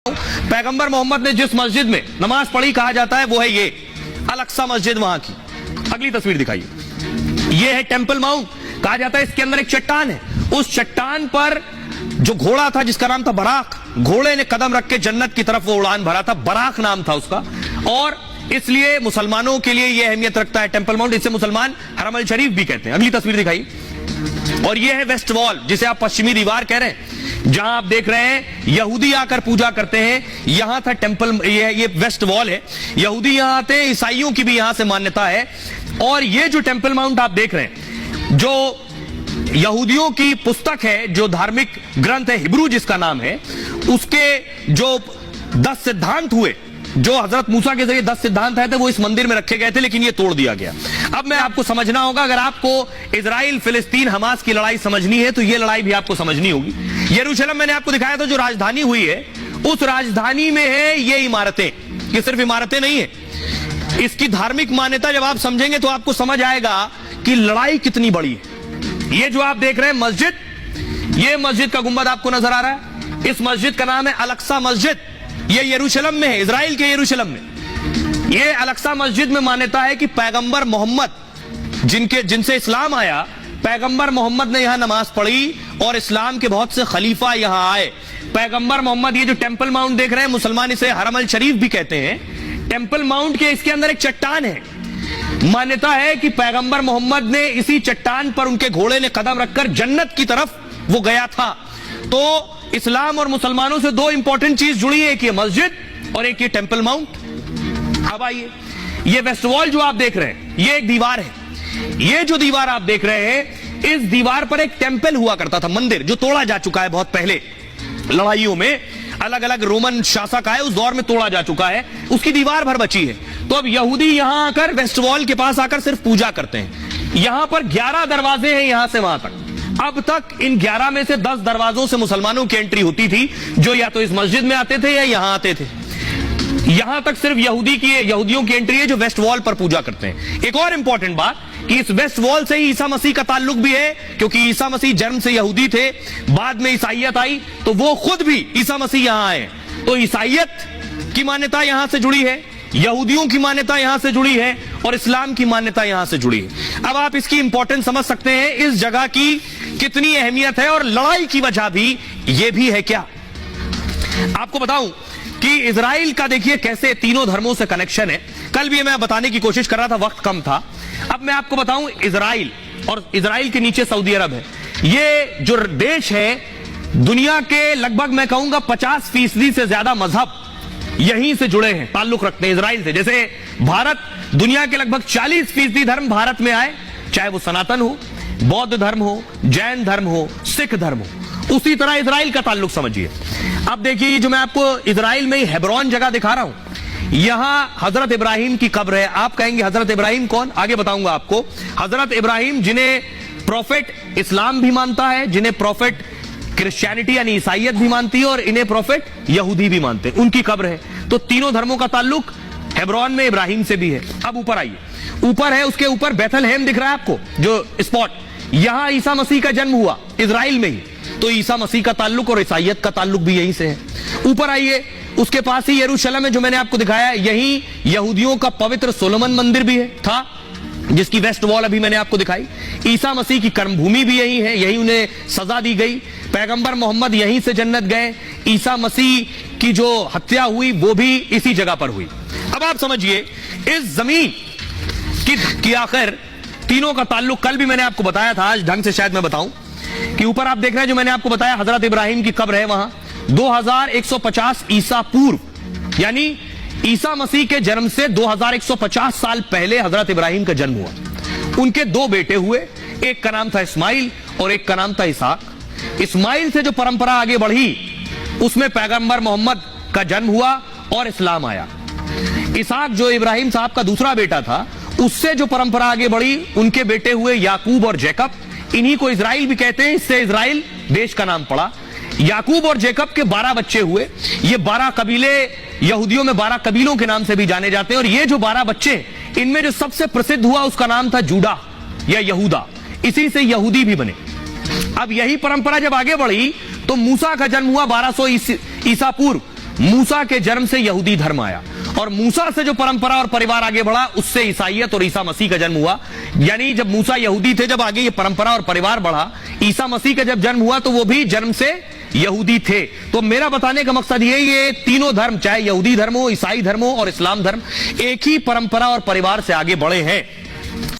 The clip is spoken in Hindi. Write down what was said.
पैगंबर मोहम्मद ने जिस मस्जिद में नमाज पढ़ी कहा जाता है वो है ये अल-अक्सा मस्जिद। वहां की अगली तस्वीर दिखाइए। ये है टेंपल माउंट। कहा जाता है इसके अंदर एक चट्टान है। उस चट्टान पर जो घोड़ा था जिसका नाम था बराक, घोड़े ने कदम रख के जन्नत की तरफ वो उड़ान भरा था। बराक नाम था उसका और इसलिए मुसलमानों के लिए यह अहमियत रखता है टेंपल माउंट। इसे मुसलमान हरम अल शरीफ भी कहते हैं। अगली तस्वीर दिखाइए। और यह है वेस्ट वॉल जिसे आप पश्चिमी दीवार कह रहे हैं, जहां आप देख रहे हैं यहूदी आकर पूजा करते हैं। यहां था टेंपल, ये वेस्ट वॉल है। यहूदी यहां आते हैं, ईसाइयों की भी यहां से मान्यता है। और ये जो टेंपल माउंट आप देख रहे हैं, जो यहूदियों की पुस्तक है, जो धार्मिक ग्रंथ है हिब्रू जिसका नाम है, उसके जो 10 सिद्धांत हुए, जो हजरत मूसा के जरिए 10 सिद्धांत आए थे, वो इस मंदिर में रखे गए थे, लेकिन ये तोड़ दिया गया। अब मैं आपको समझना होगा, अगर आपको इजराइल फिलिस्तीन हमास की लड़ाई समझनी है तो ये लड़ाई भी आपको समझनी होगी। यरूशलेम मैंने आपको दिखाया था, जो राजधानी हुई है, उस राजधानी में है ये इमारतें। ये सिर्फ इमारतें नहीं है, इसकी धार्मिक मान्यता जब आप समझेंगे तो आपको समझ आएगा कि लड़ाई कितनी बड़ी है। ये जो आप देख रहे हैं मस्जिद, ये मस्जिद का गुंबद आपको नजर आ रहा है। इस मस्जिद का नाम है अल-अक्सा मस्जिद। ये यरूशलेम में है, इजराइल के यरूशलेम में। ये अल-अक्सा मस्जिद में मान्यता है कि पैगंबर मोहम्मद जिनसे इस्लाम आया, पैगंबर मोहम्मद ने यहां नमाज पढ़ी और इस्लाम के बहुत से खलीफा यहां आए। पैगंबर मोहम्मद, ये जो टेंपल माउंट देख रहे हैं, मुसलमान इसे हरम अल शरीफ भी कहते हैं। टेंपल माउंट के इसके अंदर एक चट्टान है। मान्यता है कि पैगंबर मोहम्मद ने इसी चट्टान पर उनके घोड़े ने कदम रखकर जन्नत की तरफ वो गया था। तो इस्लाम और मुसलमानों से दो इंपॉर्टेंट चीज जुड़ी है, एक ये मस्जिद और एक ये टेंपल माउंट। अब आइए, ये वेस्ट वॉल जो आप देख रहे हैं, ये एक दीवार है। ये जो दीवार आप देख रहे हैं, इस दीवार पर एक टेंपल हुआ करता था, मंदिर, जो तोड़ा जा चुका है बहुत पहले लड़ाइयों में। अलग अलग रोमन शासक आए, उस दौर में तोड़ा जा चुका है, उसकी दीवार भर बची है। तो अब यहूदी यहां आकर वेस्ट वॉल के पास आकर सिर्फ पूजा करते हैं। यहां पर 11 दरवाजे हैं यहां से वहां तक। अब तक इन 11 में से 10 दरवाजों से मुसलमानों की एंट्री होती थी, जो या तो इस मस्जिद में आते थे या यहां आते थे। यहां तक सिर्फ यहूदियों की एंट्री है जो वेस्ट वॉल पर पूजा करते हैं। एक और इंपॉर्टेंट बात कि इस वेस्ट वॉल से ही ईसा मसीह का ताल्लुक भी है, क्योंकि ईसा मसीह जन्म से यहूदी थे, बाद में ईसाइयत आई तो वो खुद भी ईसा मसीह यहां आए। तो ईसाइयत की मान्यता यहां से जुड़ी है, यहूदियों की मान्यता यहां से जुड़ी है और इस्लाम की मान्यता यहां से जुड़ी है। अब आप इसकी इंपॉर्टेंस समझ सकते हैं, इस जगह की कितनी अहमियत है और लड़ाई की वजह भी ये भी है। क्या आपको बताऊं कि इजराइल का देखिए कैसे तीनों धर्मों से कनेक्शन है। कल भी मैं बताने की कोशिश कर रहा था, वक्त कम था। अब मैं आपको बताऊं, इजराइल और इजराइल के नीचे सऊदी अरब है। ये जो देश है, दुनिया के लगभग मैं कहूंगा 50% से ज्यादा मजहब यहीं से जुड़े हैं, ताल्लुक रखते हैं इजराइल से। जैसे भारत, दुनिया के लगभग 40% धर्म भारत में आए, चाहे वो सनातन हो, बौद्ध धर्म हो, जैन धर्म हो, सिख धर्म हो, उसी तरह इजराइल का ताल्लुक समझिए। अब देखिए, जो मैं आपको इजराइल में हेब्रोन जगह दिखा रहा हूं, यहां हजरत इब्राहिम की कब्र है। आप कहेंगे हजरत इब्राहिम कौन? आगे बताऊंगा आपको। हजरत इब्राहिम, जिन्हें प्रॉफिट इस्लाम भी मानता है, जिन्हें प्रॉफिट क्रिश्चियनिटी यानी ईसाइयत भी मानती है और इन्हें प्रॉफिट यहूदी भी मानते हैं, उनकी कब्र है। तो तीनों धर्मों का ताल्लुक हेब्रोन में इब्राहिम से भी है। अब ऊपर आइए, ऊपर है, उसके ऊपर बेथलहेम दिख रहा है आपको, जो स्पॉट, यहां ईसा मसीह का जन्म हुआ, इजराइल में ही। तो ईसा मसीह का ताल्लुक और ईसाइयत का ताल्लुक भी यहीं से है। ऊपर आइए, उसके पास ही यरूशलेम है जो मैंने आपको दिखाया है। यही यहूदियों का पवित्र सोलोमन मंदिर भी है, था, जिसकी वेस्ट वॉल अभी मैंने आपको दिखाई। ईसा मसीह की कर्मभूमि भी यही है, यही उन्हें सजा दी गई। पैगंबर मोहम्मद यहीं से जन्नत गए। ईसा मसीह की जो हत्या हुई वो भी इसी जगह पर हुई। अब आप समझिए, इस जमीन की आखिर तीनों का ताल्लुक, कल भी मैंने आपको बताया था, आज ढंग से शायद मैं बताऊं कि ऊपर आप देख रहे हैं जो मैंने आपको बताया, हजरत इब्राहिम की कब्र है वहां। 2150 ईसा पूर्व, यानी ईसा मसीह के जन्म से 2150 साल पहले हजरत इब्राहिम का जन्म हुआ। उनके 2 बेटे हुए, एक का नाम था इस्माइल और एक का नाम था इसाक। इस्माइल से जो परंपरा आगे बढ़ी, उसमें पैगंबर मोहम्मद का जन्म हुआ और इस्लाम आया। इसाक, जो इब्राहिम साहब का दूसरा बेटा था, उससे जो परंपरा आगे बढ़ी, उनके बेटे हुए याकूब और जैकब। इन्हीं को इजराइल भी कहते हैं, इससे इजराइल देश का नाम पड़ा। याकूब और जैकब के 12 बच्चे हुए। ये 12 कबीले यहूदियों में 12 कबीलों के नाम से भी जाने जाते हैं। और ये जो 12 बच्चे, इनमें जो सबसे प्रसिद्ध हुआ उसका नाम था जूडा या यहूदा। इसी से यहूदी भी बने। अब यही परंपरा जब आगे बढ़ी तो मूसा का जन्म हुआ 1200 ईसा पूर्व। मूसा के जन्म से यहूदी धर्म आया, और मूसा से जो परंपरा और परिवार आगे बढ़ा उससे ईसाइयत और ईसा मसीह का जन्म हुआ। यानी जब मूसा यहूदी थे, जब आगे ये परंपरा और परिवार बढ़ा, ईसा मसीह का जब जन्म हुआ तो वो भी जन्म से यहूदी थे। तो मेरा बताने का मकसद ये तीनों धर्म, चाहे यहूदी धर्म हो, ईसाई धर्म हो और इस्लाम धर्म, एक ही परंपरा और परिवार से आगे बढ़े हैं।